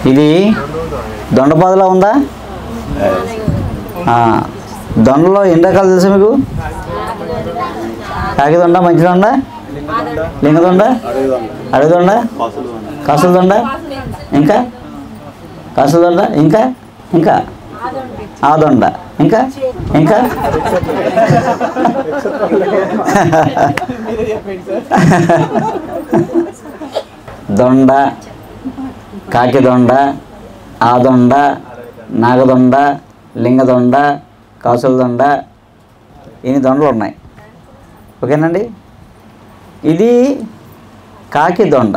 ఇది దొండపాదులా ఉందా? దొండలో ఎన్ని రకాలు తెలుసా మీకు? కాకిదొండ, మంచి దొండ, లింగదొండ, అడవిదొండ, కాసుల దొండ, ఇంకా కాసుల దొండ, ఇంకా ఇంకా ఆ దొండ, ఇంకా ఇంకా దొండ, కాకిదొండ, ఆదొండ, నాగదొండ, లింగదొండ, కాసుల దొండ, ఇన్ని దొండలు ఉన్నాయి. ఓకేనండి. ఇది కాకిదొండ.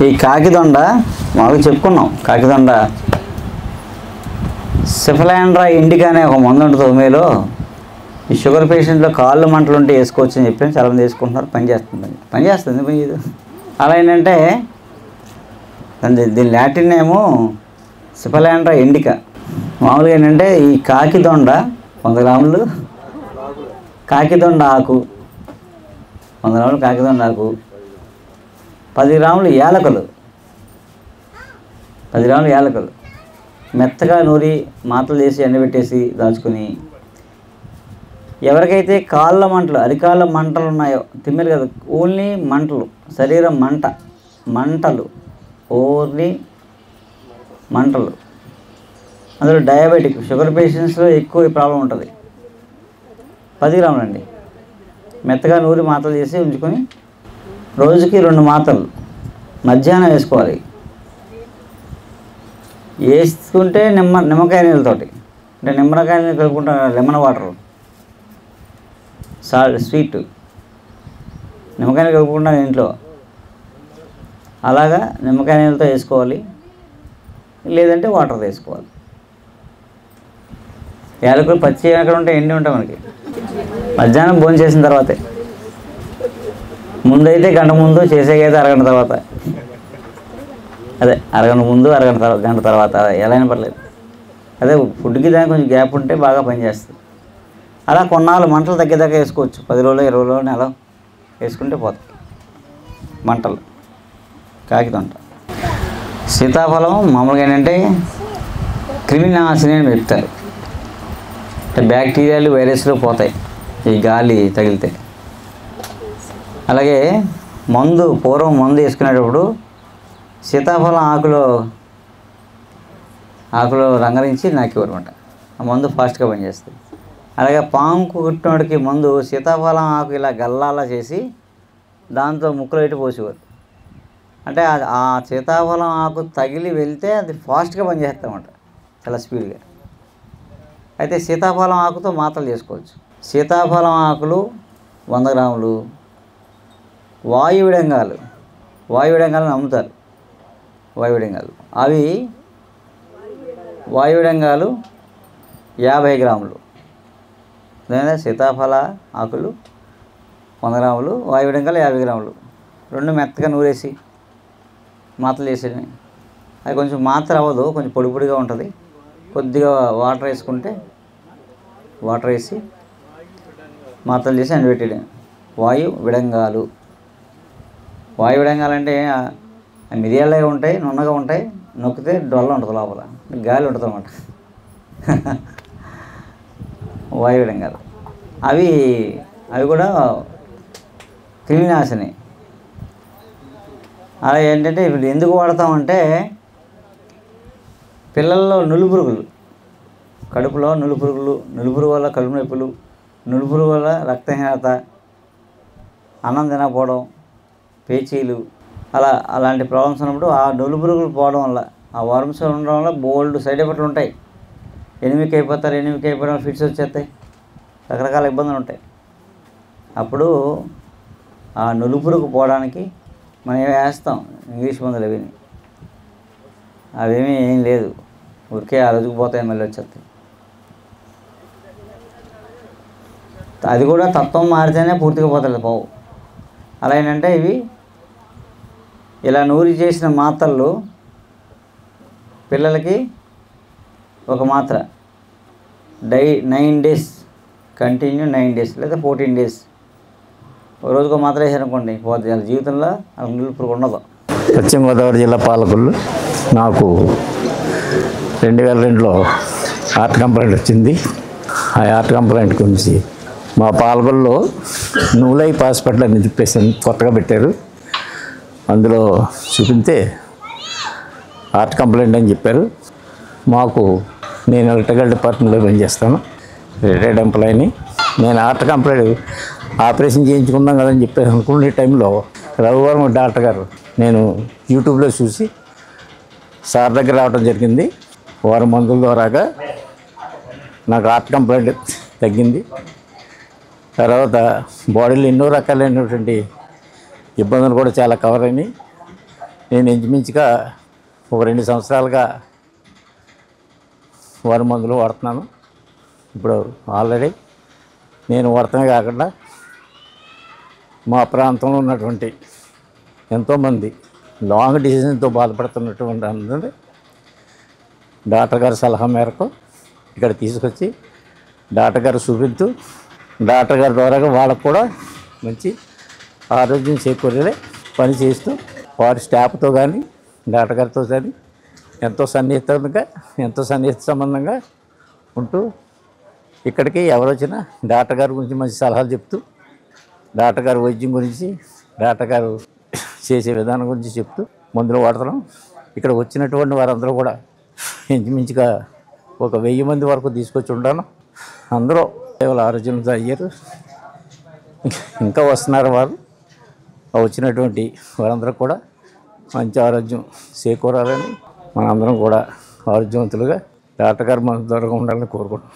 ఈ కాకిదొండ మాకు చెప్పుకున్నాం. కాకిదొండ సిఫలాండ్రా ఇండికా అనే ఒక మందు ఉంటుంది ఉమేలో. ఈ షుగర్ పేషెంట్లో కాళ్ళు మంటలు ఉంటే వేసుకోవచ్చు అని చెప్పి చాలామంది వేసుకుంటున్నారు. పనిచేస్తుంది పని ఇది. అలా ఏంటంటే దీని లాటిన్ నేము సిఫలాండ్రా ఇండికా. మామూలుగా ఏంటంటే ఈ కాకిదొండ 100 గ్రాములు కాకిదొండ ఆకు, 100 గ్రాములు కాకిదొండ ఆకు, 10 గ్రాములు యాలకులు, 10 గ్రాములు యాలకులు మెత్తగా నూరి మాటలు చేసి ఎండబెట్టేసి దాచుకుని, ఎవరికైతే కాళ్ళ మంటలు, అరికాళ్ళ మంటలు ఉన్నాయో, తిమ్మిరు కదా, ఓన్లీ మంటలు, శరీరం మంటలు, ఓన్లీ మంటలు, అందులో డయాబెటిక్ షుగర్ పేషెంట్స్లో ఎక్కువ ఈ ప్రాబ్లం ఉంటుంది. 10 గ్రాములు అండి. మెత్తగా నూరి మాటలు చేసి ఉంచుకొని రోజుకి 2 మాత్రలు మధ్యాహ్నం వేసుకోవాలి. వేసుకుంటే నిమ్మకాయ నీళ్ళతోటి, అంటే నిమ్మకాయ నీళ్ళు కలుపుకుంటాం, లెమన్ వాటర్, స్వీట్ నిమ్మకాయ నీళ్ళు కలుపుకుంటాం ఇంట్లో. అలాగా నిమ్మకాయ నీళ్ళతో వేసుకోవాలి, లేదంటే వాటర్ వేసుకోవాలి. యాలకులు పచ్చి ఎక్కడ ఉంటాయి, ఎండి ఉంటాయి మనకి. మధ్యాహ్నం భోజనం చేసిన తర్వాతే, ముందైతే గంట ముందు, చేసేకైతే అరగంట తర్వాత, అదే అరగంట ముందు, గంట తర్వాత, ఎలా అయినా పర్లేదు. అదే ఫుడ్కి దానికి కొంచెం గ్యాప్ ఉంటే బాగా పనిచేస్తుంది. అలా కొన్నాళ్ళు మంటలు తగ్గేదాకా వేసుకోవచ్చు. 10 రోజులు 20 రోజులు నెల వేసుకుంటే పోతాయి మంటలు. కాకిదొండ. సీతాఫలం మామూలుగా ఏంటంటే క్రిమినాశిని అని చెప్తారు. అంటే బ్యాక్టీరియాలు, వైరస్లు పోతాయి ఈ గాలి తగిలితే. అలాగే పూర్వం మందు వేసుకునేటప్పుడు సీతాఫలం ఆకులో రంగరించి నాకేవారన్నమాట. ఆ మందు ఫాస్ట్గా పనిచేస్తుంది. అలాగే పాము కుట్టినోడికి మందు సీతాఫలం ఆకు ఇలా గల్లాలా చేసి దాంతో ముక్కులో పెట్టి పోసేవారు. అంటే ఆ సీతాఫలం ఆకు తగిలి వెళ్తే అది ఫాస్ట్గా పనిచేస్తామన్నమాట, చాలా స్పీడ్గా. అయితే సీతాఫలం ఆకుతో మాత్రలు చేసుకోవచ్చు. సీతాఫలం ఆకులు 100 గ్రాములు, వాయువిడంగాలు అమ్ముతారు. వాయువిడంగాలు 50 గ్రాములు. లేదా సీతాఫల ఆకులు 100 గ్రాములు, వాయువిడంగాలు 50 గ్రాములు, 2 మెత్తగా నూరేసి మాత్రలు వేసేది. అది కొంచెం మాత్ర అవ్వదు, కొంచెం పొడి పొడిగా ఉంటుంది. కొద్దిగా వాటర్ వేసి మాత్రలు చేసి ఎండబెట్టేయడం. వాయువిడంగాలు అంటే మిరియాలే ఉంటాయి, నున్నగా ఉంటాయి, నొక్కితే డొల్ల ఉంటుంది, లోపల గాలి ఉంటుంది అన్నమాట. వాయువిడంగాలు అవి కూడా క్రిమినాశిని. అలా ఏంటంటే ఇప్పుడు ఎందుకు వాడతామంటే పిల్లల్లో నులిపురుగులు, కడుపులో నులిపురుగు వల్ల కడుపు నొప్పులు, నులిపురుగు వల్ల రక్తహీనత, అన్నం తినకపోవడం, పేచీలు, అలాంటి ప్రాబ్లమ్స్ ఉన్నప్పుడు ఆ నులిపురుగులు పోవడం వల్ల, ఆ వర్మ్స్ ఉండడం వల్ల బోల్డ్ సైడ్ ఎఫెక్ట్లు ఉంటాయి. ఎనిమికి అయిపోవడం, ఫిట్స్ వచ్చేస్తాయి, రకరకాల ఇబ్బందులు ఉంటాయి. అప్పుడు ఆ నులిపురుగు పోవడానికి మనం వేస్తాం ఇంగ్లీష్ మందులు. అవేమీ ఏం లేదు, ఊరికే ఆ రోజుకు పోతాయి, మళ్ళీ వచ్చేస్తాయి. అది కూడా తత్వం మారితేనే పూర్తిగా పోతుంది, పోవు. అలా ఏంటంటే ఇవి ఇలా నూరి చేసిన మాత్రలు పిల్లలకి ఒక మాత్ర 9 డేస్ కంటిన్యూ, 9 డేస్ లేదా 14 డేస్ రోజుకు మాత్రం వేసారనుకోండి, పోతే జీవితంలో నులిపురుగు ఉండదు. పశ్చిమ గోదావరి జిల్లా పాలకొల్లు. నాకు 2002లో హార్ట్ కంప్లైంట్ వచ్చింది. ఆ హార్ట్ కంప్లైంట్ గురించి మా పాల్గొల్లో న్యూ లైఫ్ హాస్పిటల్ అని చెప్పేసి కొత్తగా పెట్టారు. అందులో చూపితే హార్ట్ కంప్లైంట్ అని చెప్పారు. నేను ఎలక్ట్రికల్ డిపార్ట్మెంట్లో పనిచేస్తాను, రిటైర్డ్ ఎంప్లాయీని. నేను హార్ట్ కంప్లైంట్ ఆపరేషన్ చేయించుకుందాం కదని చెప్పేసి అనుకునే టైంలో రఘువర్మ డాక్టర్ గారు నేను యూట్యూబ్లో చూసి సార్ దగ్గర రావడం జరిగింది. వారం మందుల ద్వారాగా నాకు హార్ట్ కంప్లైంట్ తగ్గింది. తర్వాత బాడీలో ఎన్నో రకాలైనటువంటి ఇబ్బందులు కూడా చాలా కవర్ అయినాయి. నేను ఇంచుమించుగా ఒక 2 సంవత్సరాలుగా వారం మందులు వాడుతున్నాను. ఇప్పుడు ఆల్రెడీ నేను వాడటమే కాకుండా మా ప్రాంతంలో ఉన్నటువంటి ఎంతోమంది లాంగ్ డిసీజన్తో బాధపడుతున్నటువంటి అందరూ డాక్టర్ గారి సలహా మేరకు ఇక్కడ తీసుకొచ్చి డాక్టర్ గారు చూపిస్తూ డాక్టర్ గారి ద్వారా వాళ్ళకు కూడా మంచి ఆరోగ్యం చేకూరేలా పని చేస్తూ వారి స్టాఫ్తో కానీ డాక్టర్ గారితో కానీ ఎంతో సన్నిహిత సంబంధంగా ఉంటూ ఇక్కడికి ఎవరు వచ్చినా డాక్టర్ గారి గురించి మంచి సలహాలు చెప్తూ డాక్టర్ గారు వైద్యం గురించి డాక్టర్ గారు చేసే విధానం గురించి చెప్తూ మందులు వాడుతున్నాం. ఇక్కడ వచ్చినటువంటి వారందరూ కూడా ఇంచుమించుగా ఒక 1000 మంది వరకు తీసుకొచ్చి ఉంటాను. అందరూ కేవలం ఆరోగ్యంతో అయ్యారు. ఇంకా వస్తున్నారు వారు. వచ్చినటువంటి వారందరూ కూడా మంచి ఆరోగ్యం చేకూరాలని మనందరం కూడా ఆరోగ్యవంతులుగా డాక్టర్ గారు మన ద్వారా ఉండాలని కోరుకుంటున్నాం.